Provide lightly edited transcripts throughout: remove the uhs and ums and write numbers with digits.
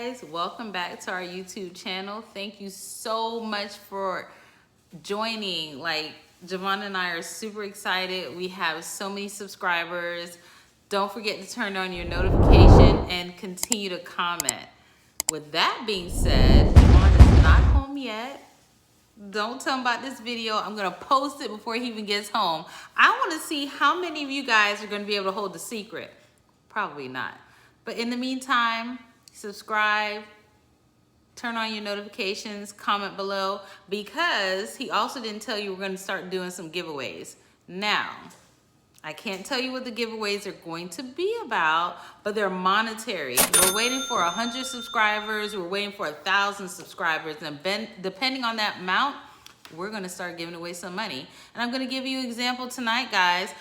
guys, welcome back to our YouTube channel. Thank you so much for joining. Like, Javon and I are super excited. We have so many subscribers. Don't forget to turn on your notification and continue to comment. With that being said, Javon is not home yet. Don't tell him about this video. I'm gonna post it before he even gets home. I wanna see how many of you guys are gonna be able to hold the secret. Probably not. But in the meantime, subscribe, turn on your notifications, comment below, because he also didn't tell you we're gonna start doing some giveaways. Now, I can't tell you what the giveaways are going to be about, but they're monetary. We're waiting for 100 subscribers, we're waiting for 1,000 subscribers, and depending on that amount, we're gonna start giving away some money. And I'm gonna give you an example tonight, guys.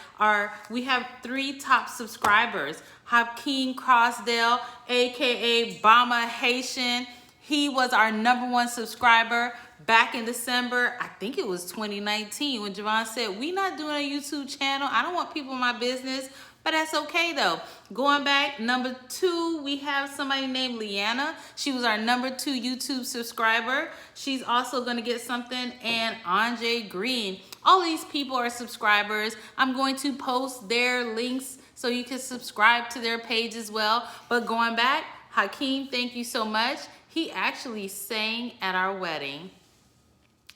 We have 3 top subscribers. Hakeem Crossdale, AKA Bama Haitian. He was our #1 subscriber back in December. I think it was 2019 when Javon said, we not doing a YouTube channel. I don't want people in my business, but that's okay though. Going back, #2, we have somebody named Leanna. She was our #2 YouTube subscriber. She's also gonna get something. And Anjay Green. All these people are subscribers. I'm going to post their links so you can subscribe to their page as well. But going back, Hakeem, thank you so much. He actually sang at our wedding.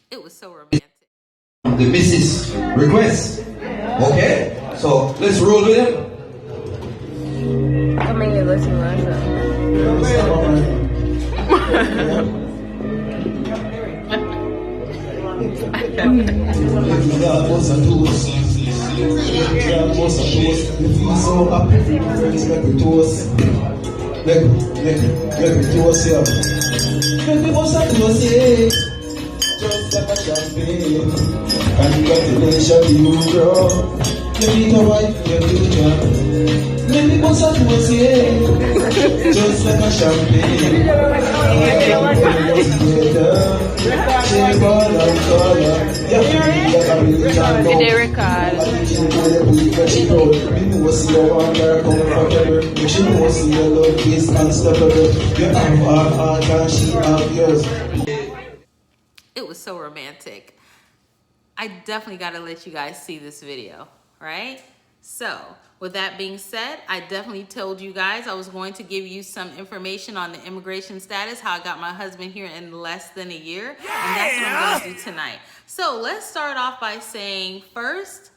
It was so romantic. The missus request. Okay? So let's roll with him. I mean, listen, Let me toast you. Let me bust a toast, yeah. Just like a champagne. Congratulations to you, girl. Let me go right for your future. Let me bust a toast, yeah. Just like a champagne. Did they record? It was so romantic. I definitely got to let you guys see this video, right? So, with that being said, I definitely told you guys I was going to give you some information on the immigration status, how I got my husband here in less than a year, and that's what I'm going to do tonight. So, let's start off by saying, first,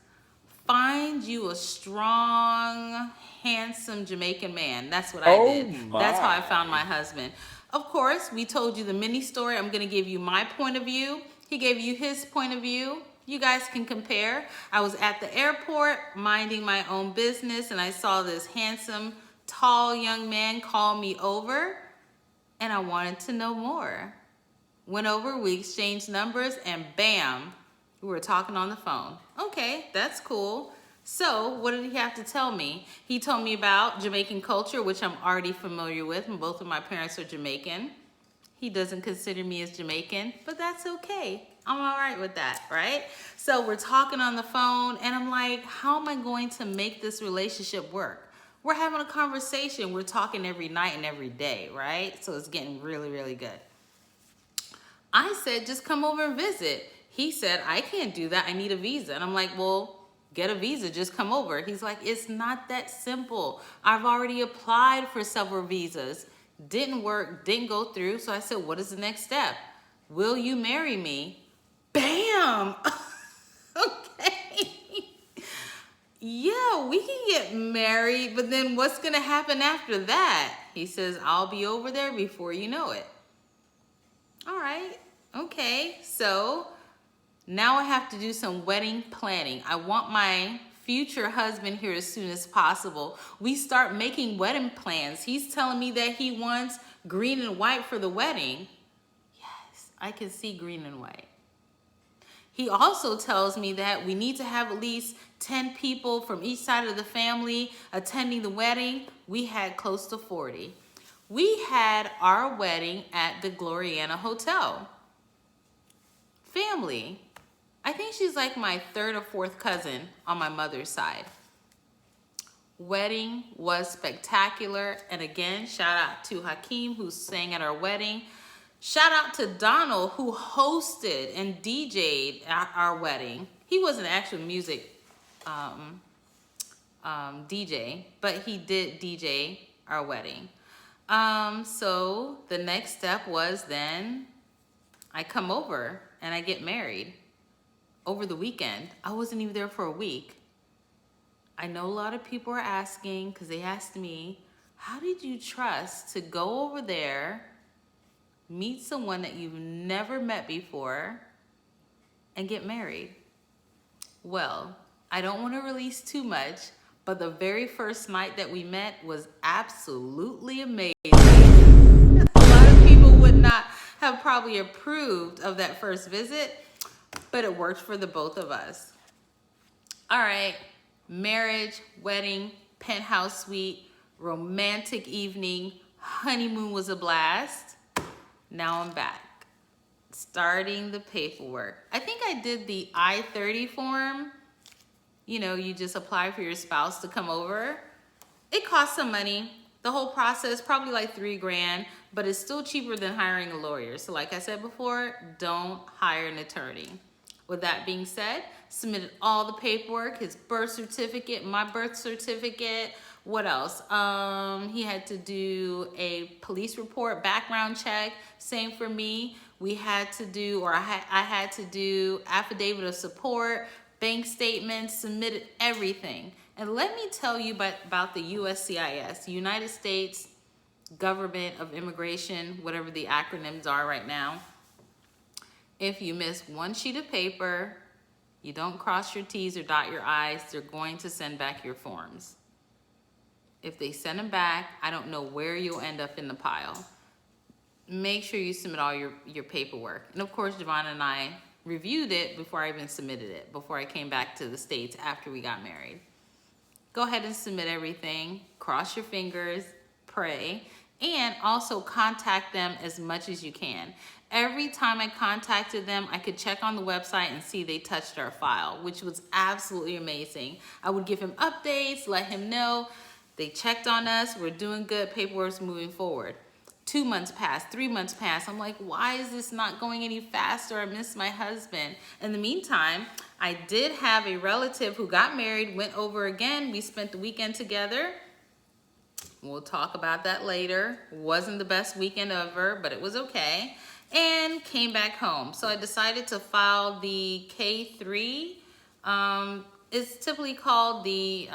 find you a strong, handsome Jamaican man. That's what I did. That's how I found my husband. Of course, we told you the mini story. I'm going to give you my point of view. He gave you his point of view. You guys can compare. I was at the airport minding my own business, and I saw this handsome, tall young man call me over, and I wanted to know more. Went over, we exchanged numbers, and bam, we were talking on the phone. Okay, that's cool. So what did he have to tell me? He told me about Jamaican culture, which I'm already familiar with, and both of my parents are Jamaican. He doesn't consider me as Jamaican, but that's okay. I'm all right with that, right? So we're talking on the phone, and I'm like, how am I going to make this relationship work? We're having a conversation. We're talking every night and every day, right? So it's getting really, really good. I said, just come over and visit. He said, I can't do that. I need a visa. And I'm like, well, get a visa. Just come over. He's like, it's not that simple. I've already applied for several visas. Didn't work, didn't go through. So I said, what is the next step? Will you marry me? Bam! Okay. Yeah, we can get married, but then what's going to happen after that? He says, I'll be over there before you know it. All right. Okay. So now I have to do some wedding planning. I want my future husband here as soon as possible. We start making wedding plans. He's telling me that he wants green and white for the wedding. Yes, I can see green and white. He also tells me that we need to have at least 10 people from each side of the family attending the wedding. We had close to 40. We had our wedding at the Gloriana Hotel. Family. I think she's like my 3rd or 4th cousin on my mother's side. Wedding was spectacular. And again, shout out to Hakeem who sang at our wedding. Shout out to Donald who hosted and DJ'd at our wedding. He wasn't actual music DJ, but he did DJ our wedding. So the next step was then I come over and I get married over the weekend. I wasn't even there for a week. I know a lot of people are asking, because they asked me, how did you trust to go over there, meet someone that you've never met before, and get married? Well, I don't want to release too much, but the very first night that we met was absolutely amazing. A lot of people would not have probably approved of that first visit, but it worked for the both of us. All right, marriage, wedding, penthouse suite, romantic evening, honeymoon was a blast. Now I'm back, starting the paperwork. I think I did the I-30 form. You know, you just apply for your spouse to come over. It costs some money. The whole process, probably like $3,000, but it's still cheaper than hiring a lawyer. So like I said before, don't hire an attorney. With that being said, submitted all the paperwork, his birth certificate, my birth certificate. What else? He had to do a police report, background check. Same for me. We had to do, or I had to do affidavit of support, bank statements, submitted everything. And let me tell you about the USCIS, United States Government of Immigration, whatever the acronyms are right now. If you miss one sheet of paper, you don't cross your T's or dot your I's, they're going to send back your forms. If they send them back, I don't know where you'll end up in the pile. Make sure you submit all your paperwork. And of course, Javon and I reviewed it before I even submitted it, before I came back to the States after we got married. Go ahead and submit everything, cross your fingers, pray, and also contact them as much as you can. Every time I contacted them, I could check on the website and see they touched our file, which was absolutely amazing. I would give him updates, let him know they checked on us, we're doing good, paperwork's moving forward. 2 months passed, 3 months passed. I'm like, why is this not going any faster? I miss my husband. In the meantime, I did have a relative who got married, went over again. We spent the weekend together. We'll talk about that later. Wasn't the best weekend ever, but it was okay. And came back home. So I decided to file the K3. It's typically called the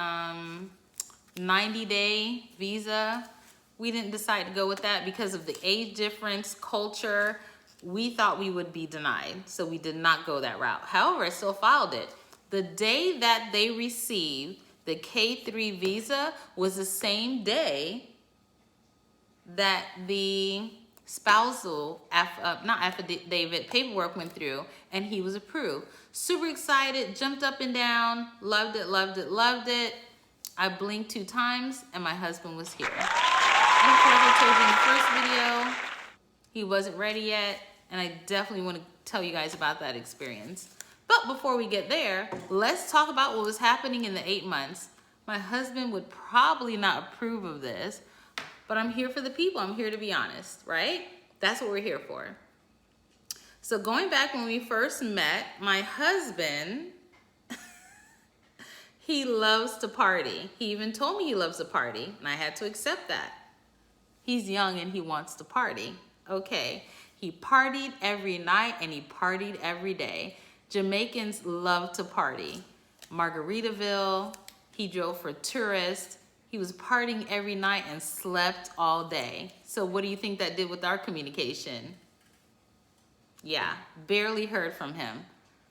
90-day visa. We didn't decide to go with that because of the age difference, culture. We thought we would be denied, so we did not go that route. However, I still filed it. The day that they received the K3 visa was the same day that the spousal, not affidavit, paperwork went through, and he was approved. Super excited, jumped up and down, loved it, loved it, loved it. I blinked 2 times, and my husband was here. And of course, I told you in the first video, he wasn't ready yet, and I definitely want to tell you guys about that experience. But before we get there, let's talk about what was happening in the 8 months. My husband would probably not approve of this, but I'm here for the people. I'm here to be honest, right? That's what we're here for. So going back when we first met, my husband, he loves to party. He even told me he loves to party, and I had to accept that. He's young and he wants to party. Okay, he partied every night and he partied every day. Jamaicans love to party. Margaritaville, he drove for tourists. He was partying every night and slept all day. So what do you think that did with our communication? Yeah, barely heard from him.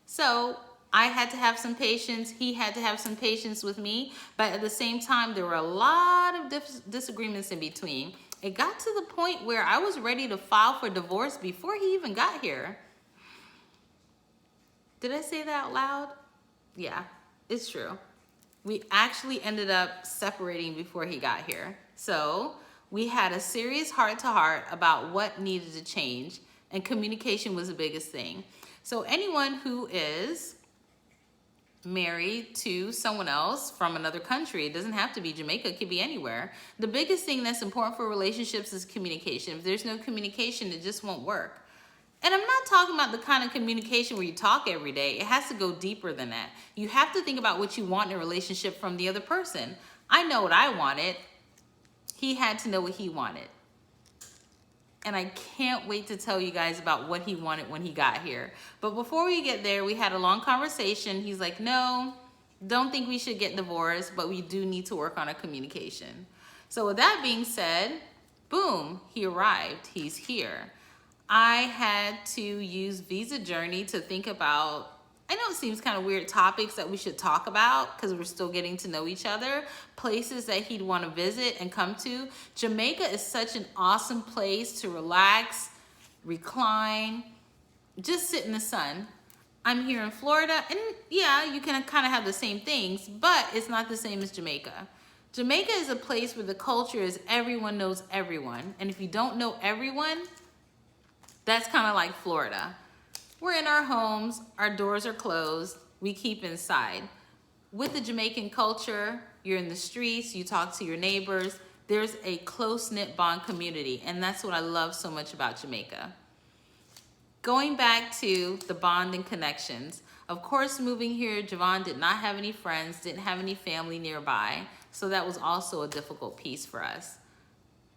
So I had to have some patience. He had to have some patience with me. But at the same time, there were a lot of disagreements in between. It got to the point where I was ready to file for divorce before he even got here. Did I say that out loud? Yeah, it's true. We actually ended up separating before he got here. So we had a serious heart-to-heart about what needed to change, and communication was the biggest thing. So anyone who is married to someone else from another country. It doesn't have to be Jamaica, it could be anywhere. The biggest thing that's important for relationships is communication. If there's no communication, it just won't work. And I'm not talking about the kind of communication where you talk every day. It has to go deeper than that. You have to think about what you want in a relationship from the other person. I know what I wanted. He had to know what he wanted. And I can't wait to tell you guys about what he wanted when he got here. But before we get there, we had a long conversation. He's like, no, don't think we should get divorced, but we do need to work on our communication. So with that being said, boom, he arrived. He's here. I had to use Visa Journey to think about, I know it seems kind of weird, topics that we should talk about because we're still getting to know each other, places that he'd want to visit and come to. Jamaica is such an awesome place to relax, recline, just sit in the sun. I'm here in Florida, and yeah, you can kind of have the same things, but it's not the same as Jamaica. Jamaica is a place where the culture is everyone knows everyone, and if you don't know everyone, that's kind of like Florida. We're in our homes, our doors are closed, we keep inside. With the Jamaican culture, you're in the streets, you talk to your neighbors, there's a close-knit bond community, and that's what I love so much about Jamaica. Going back to the bond and connections, of course, moving here, Javon did not have any friends, didn't have any family nearby, so that was also a difficult piece for us.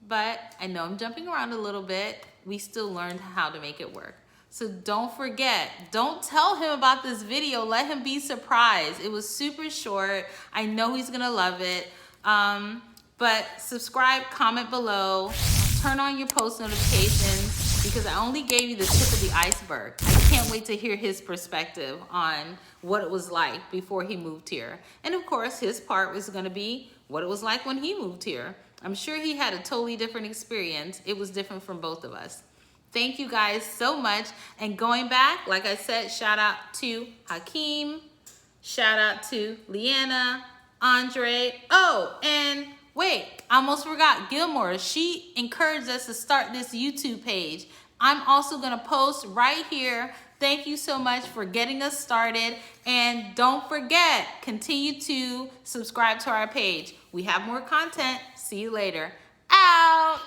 But I know I'm jumping around a little bit. We still learned how to make it work. So don't forget, don't tell him about this video. Let him be surprised. It was super short. I know he's gonna love it. But subscribe, comment below, turn on your post notifications because I only gave you the tip of the iceberg. I can't wait to hear his perspective on what it was like before he moved here. And of course, his part was gonna be what it was like when he moved here. I'm sure he had a totally different experience. It was different from both of us. Thank you guys so much. And going back, like I said, shout out to Hakeem. Shout out to Leanna, Andre. Oh, and wait, I almost forgot Gilmore. She encouraged us to start this YouTube page. I'm also gonna post right here. Thank you so much for getting us started. And don't forget, continue to subscribe to our page. We have more content. See you later. Out.